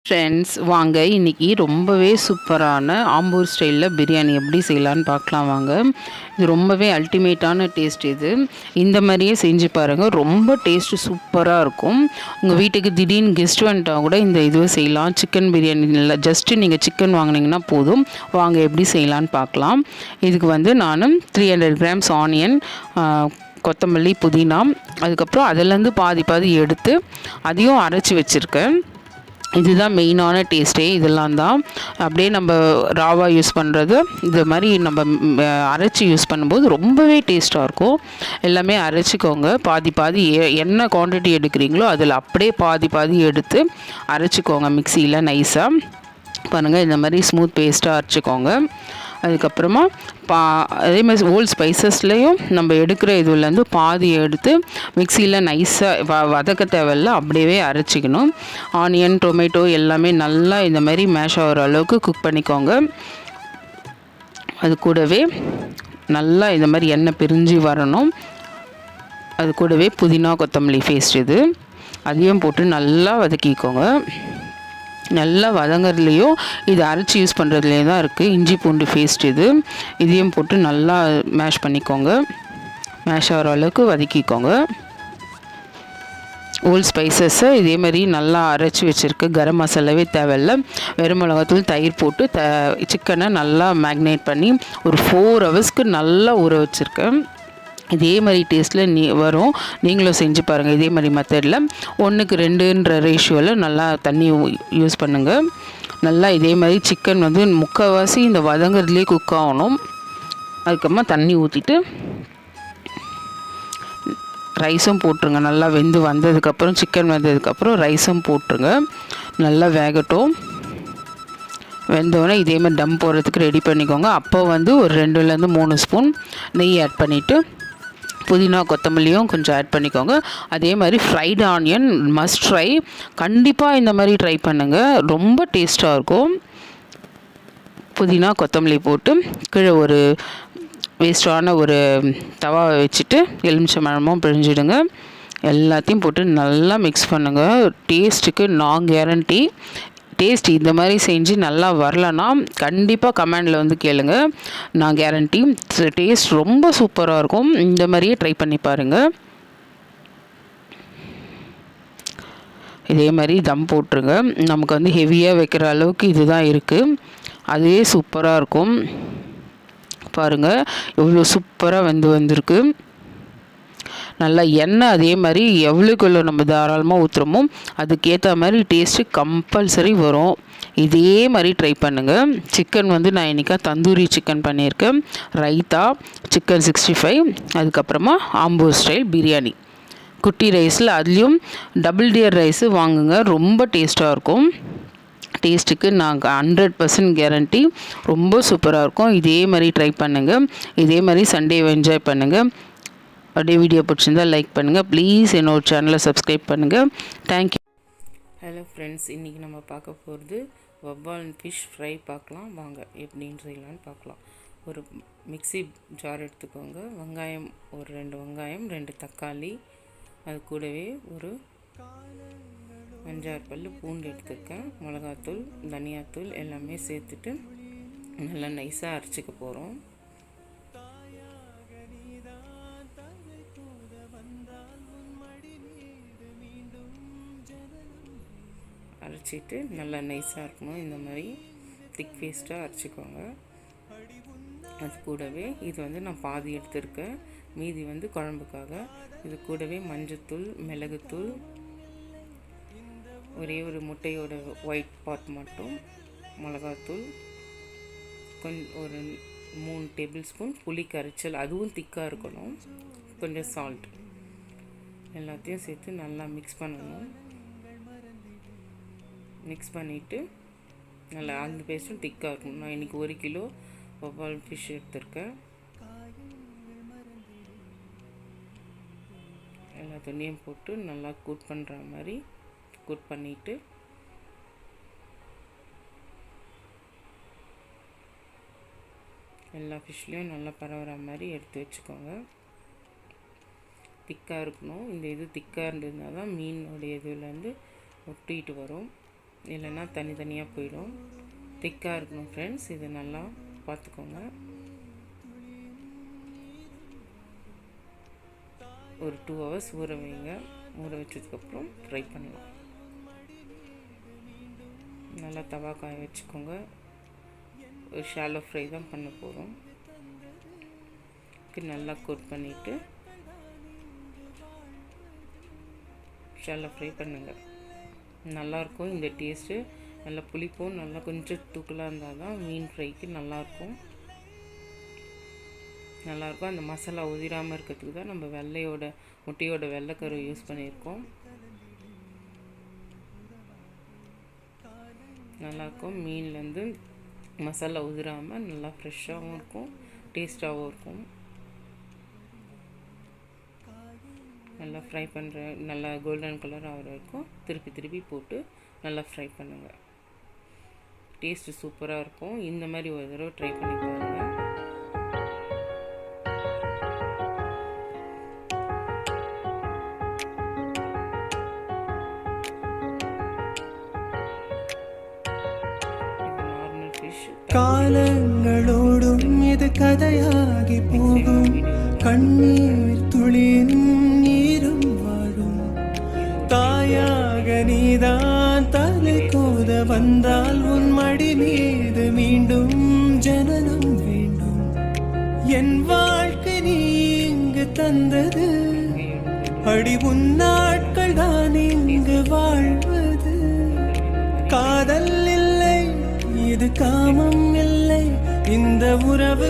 Friends வாங்க இன்றைக்கி ரொம்பவே சூப்பரான ஆம்பூர் ஸ்டைலில் பிரியாணி எப்படி செய்யலான்னு பார்க்கலாம் வாங்க. இது ரொம்பவே அல்டிமேட்டான டேஸ்ட். இந்த மாதிரியே செஞ்சு பாருங்கள், ரொம்ப டேஸ்ட்டு சூப்பராக இருக்கும். உங்கள் வீட்டுக்கு திடீர்னு கெஸ்ட் வந்துட்டால் கூட இந்த இதுவை செய்யலாம். சிக்கன் பிரியாணி இல்லை, ஜஸ்ட்டு நீங்கள் சிக்கன் வாங்கினீங்கன்னா போதும். வாங்க எப்படி செய்யலான்னு பார்க்கலாம். இதுக்கு நான் 300 கிராம்ஸ் ஆனியன், கொத்தமல்லி, புதினா, அதுக்கப்புறம் அதிலேருந்து பாதி எடுத்து அதையும் அரைச்சி வச்சுருக்கேன். இதுதான் மெயினான டேஸ்ட்டே. இதெல்லாம் தான் அப்படியே நம்ம ராவாக யூஸ் பண்ணுறது. இது மாதிரி நம்ம அரைச்சி யூஸ் பண்ணும்போது ரொம்பவே டேஸ்ட்டாக இருக்கும். எல்லாமே அரைச்சிக்கோங்க. பாதி என்ன குவான்டிட்டி எடுக்கிறீங்களோ அதில் அப்படியே பாதி எடுத்து அரைச்சிக்கோங்க மிக்சியில் நைஸாக. பாருங்கள், இந்த மாதிரி ஸ்மூத் பேஸ்ட்டாக அரைச்சிக்கோங்க. அதுக்கப்புறமா அதே மாதிரி ஹோல் ஸ்பைசஸ்லேயும் நம்ம எடுக்கிற இதுலேருந்து பாதி எடுத்து மிக்சியில் நைஸாக வதக்க தேவையில்ல, அப்படியே அரைச்சிக்கணும். ஆனியன், டொமேட்டோ எல்லாமே நல்லா இந்த மாதிரி மேஷ் ஆகிற அளவுக்கு குக் பண்ணிக்கோங்க. அது கூடவே நல்லா இந்த மாதிரி எண்ணெய் பிரிஞ்சு வரணும். அது கூடவே புதினா, கொத்தமல்லி பேஸ்ட் அதையும் போட்டு நல்லா வதக்கிக்கோங்க. நல்லா வதங்கிறதுலையும் இது அரைச்சி யூஸ் பண்ணுறதுலேயே தான் இருக்குது. இஞ்சி பூண்டு பேஸ்ட் இதையும் போட்டு நல்லா மேஷ் பண்ணிக்கோங்க. மேஷ் ஆகிற அளவுக்கு வதக்கிக்கோங்க. ஹோல் ஸ்பைசஸை இதே மாதிரி நல்லா அரைச்சி வச்சுருக்கு. கரம் மசாலாவே தேவையில்லை. வெறும் மிளகாத்தூள், தயிர் போட்டு சிக்கனை நல்லா மேக்னேட் பண்ணி ஒரு 4 ஹவர்ஸ்க்கு நல்லா ஊற வச்சுருக்கேன். இதே மாதிரி டேஸ்ட்டில் வரும். நீங்களும் செஞ்சு பாருங்கள். இதே மாதிரி மெத்தடில் 1:2 ரேஷியோவில் நல்லா தண்ணி யூஸ் பண்ணுங்கள். நல்லா இதே மாதிரி சிக்கன் முக்கால்வாசி இந்த வதங்கிறதுலேயே குக் ஆகணும். அதுக்கப்புறமா தண்ணி ஊற்றிட்டு ரைஸும் போட்டுருங்க. நல்லா வெந்து வந்ததுக்கப்புறம், சிக்கன் வந்ததுக்கப்புறம் ரைஸும் போட்டுருங்க. நல்லா வேகட்டும். வெந்தோடனே இதே மாதிரி டம் போடுறதுக்கு ரெடி பண்ணிக்கோங்க. அப்போ ஒரு 2லேருந்து 3 ஸ்பூன் நெய் ஆட் பண்ணிவிட்டு புதினா, கொத்தமல்லியும் கொஞ்சம் ஆட் பண்ணிக்கோங்க. அதே மாதிரி ஃப்ரைடு ஆனியன் மஸ்ட் ட்ரை. கண்டிப்பாக இந்த மாதிரி ட்ரை பண்ணுங்கள், ரொம்ப டேஸ்ட்டாக இருக்கும். புதினா, கொத்தமல்லி போட்டு கீழே ஒரு வேஸ்டான ஒரு தவா வச்சுட்டு எலுமிச்சம்பழமும் பிழிஞ்சிடுங்க. எல்லாத்தையும் போட்டு நல்லா மிக்ஸ் பண்ணுங்கள். டேஸ்ட்டுக்கு நான் கேரண்டி. டேஸ்ட் இந்த மாதிரி செஞ்சு நல்லா வரலன்னா கண்டிப்பாக கமெண்டில் கேளுங்க. நான் கேரண்டி. டேஸ்ட் ரொம்ப சூப்பராக இருக்கும். இந்த மாதிரியே ட்ரை பண்ணி பாருங்கள். இதே மாதிரி தம் போட்டுருங்க. நமக்கு ஹெவியாக வைக்கிற அளவுக்கு இதுதான் இருக்குது. அதே சூப்பராக இருக்கும். பாருங்கள் எவ்வளோ சூப்பராக வந்திருக்கு. நல்லா எண்ணெய் அதே மாதிரி எவ்வளோக்குள்ள நம்ம தாராளமாக ஊற்றுறோமோ அதுக்கேற்ற மாதிரி டேஸ்ட்டு கம்பல்சரி வரும். இதே மாதிரி ட்ரை பண்ணுங்கள். சிக்கன் நான் இன்றைக்கி தந்தூரி சிக்கன் பண்ணியிருக்கேன். ரைத்தா, சிக்கன் 65, அதுக்கப்புறமா ஆம்பூர் ஸ்டைல் பிரியாணி. குட்டி ரைஸில் அதுலேயும் டபுள் டியர் ரைஸு வாங்குங்க, ரொம்ப டேஸ்ட்டாக இருக்கும். டேஸ்ட்டுக்கு நாங்கள் 100% கேரண்டி. ரொம்ப சூப்பராக இருக்கும். இதே மாதிரி ட்ரை பண்ணுங்கள். இதே மாதிரி சண்டேவை என்ஜாய் பண்ணுங்கள். அப்படியே வீடியோ பிடிச்சிருந்தால் லைக் பண்ணுங்கள். ப்ளீஸ் என்னோட சேனலை சப்ஸ்கிரைப் பண்ணுங்கள். தேங்க்யூ. ஹலோ ஃப்ரெண்ட்ஸ், இன்றைக்கி நம்ம பார்க்க போகிறது வவ்வால் ஃபிஷ் ஃப்ரை பார்க்கலாம். வாங்க எப்படின்னு செய்யலான்னு பார்க்கலாம். ஒரு மிக்ஸி ஜார் எடுத்துக்கோங்க. வெங்காயம் ஒரு 2 வெங்காயம், 2 தக்காளி, அது கூடவே ஒரு 5-6 பல் பூண்டு எடுத்துருக்கேன். மிளகாத்தூள், தனியாத்தூள் எல்லாமே சேர்த்துட்டு நல்லா நைஸாக அரைச்சிக்க போகிறோம். அரைச்சிட்டு நல்லா நைஸாக இருக்கணும். இந்த மாதிரி திக் பேஸ்ட்டாக அரைச்சிக்கோங்க. அது கூடவே இது நான் பாதி எடுத்திருக்கேன், மீதி குழம்புக்காக. இது கூடவே மஞ்சத்தூள், மிளகுத்தூள், ஒரே ஒரு முட்டையோட ஒயிட் பார்ட் மட்டும், மிளகாத்தூள், ஒரு 3 டேபிள் ஸ்பூன் புளி கரைச்சல், அதுவும் திக்காக இருக்கணும், கொஞ்சம் சால்ட், எல்லாத்தையும் சேர்த்து நல்லா மிக்ஸ் பண்ணணும். மிக்ஸ் பண்ணிவிட்டு நல்லா அந்த பேஸ்ட்டும் திக்காக இருக்கும். நான் இன்றைக்கி 1 கிலோ வவ்வால் ஃபிஷ் எடுத்திருக்கேன். எல்லா தண்ணியும் போட்டு நல்லா கூட் பண்ணுற மாதிரி கூட் பண்ணிவிட்டு எல்லா ஃபிஷ்லேயும் நல்லா பரவுற மாதிரி எடுத்து வச்சுக்கோங்க. திக்காக இருக்கணும். இந்த இது திக்காக இருந்ததுனா தான் மீனுடைய இதுலேருந்து ஒட்டிட்டு வரும். இல்லைன்னா தனித்தனியாக போயிடும். திக்காக இருக்கணும் ஃப்ரெண்ட்ஸ், இது நல்லா பார்த்துக்கோங்க. ஒரு 2 hours ஊற வைங்க. ஊற வச்சதுக்கப்புறம் ஃப்ரை பண்ணலாம். நல்லா தவா காய வச்சுக்கோங்க. ஒரு ஷாலோ ஃப்ரை தான் பண்ண போகிறோம். நல்லா கோட் பண்ணிவிட்டு ஷாலோ ஃப்ரை பண்ணுங்கள். நல்லாயிருக்கும் இந்த டேஸ்ட்டு. நல்லா புளிப்பும் நல்லா கொஞ்சம் தூக்கலாக இருந்தால் தான் மீன் ஃப்ரைக்கு நல்லாயிருக்கும். அந்த மசாலா உதிராமல் இருக்கிறதுக்கு தான் நம்ம முட்டையோட வெள்ளைக்கரு யூஸ் பண்ணியிருக்கோம். நல்லாயிருக்கும். மீன்லேருந்து மசாலா உதிராமல் நல்லா ஃப்ரெஷ்ஷாகவும் இருக்கும், டேஸ்ட்டாகவும் இருக்கும். நல்லா ஃப்ரை நல்லா கோல்டன் கலர் ஆகிற வரைக்கும் திருப்பி போட்டு நல்லா ஃப்ரை பண்ணுங்கள். டேஸ்ட்டு சூப்பராக இருக்கும். இந்த மாதிரி ஒரு தடவை ட்ரை பண்ணி பாருங்கள். காலங்களோடும் இது கதையாகி போகும். கண்ணீர் துளியின் நீரும் வாழும். தாயாக நீதான் தலை கோத வந்தால் உன் மடி மீது மீண்டும் ஜனனம் வேண்டும். என் வாழ்க்கை நீ இங்கு தந்தது, அடி உன் நாட்கள் தான் இங்கு வாழ்வது. காதல் இல்லை, இது காமம் இல்லை, இந்த உறவு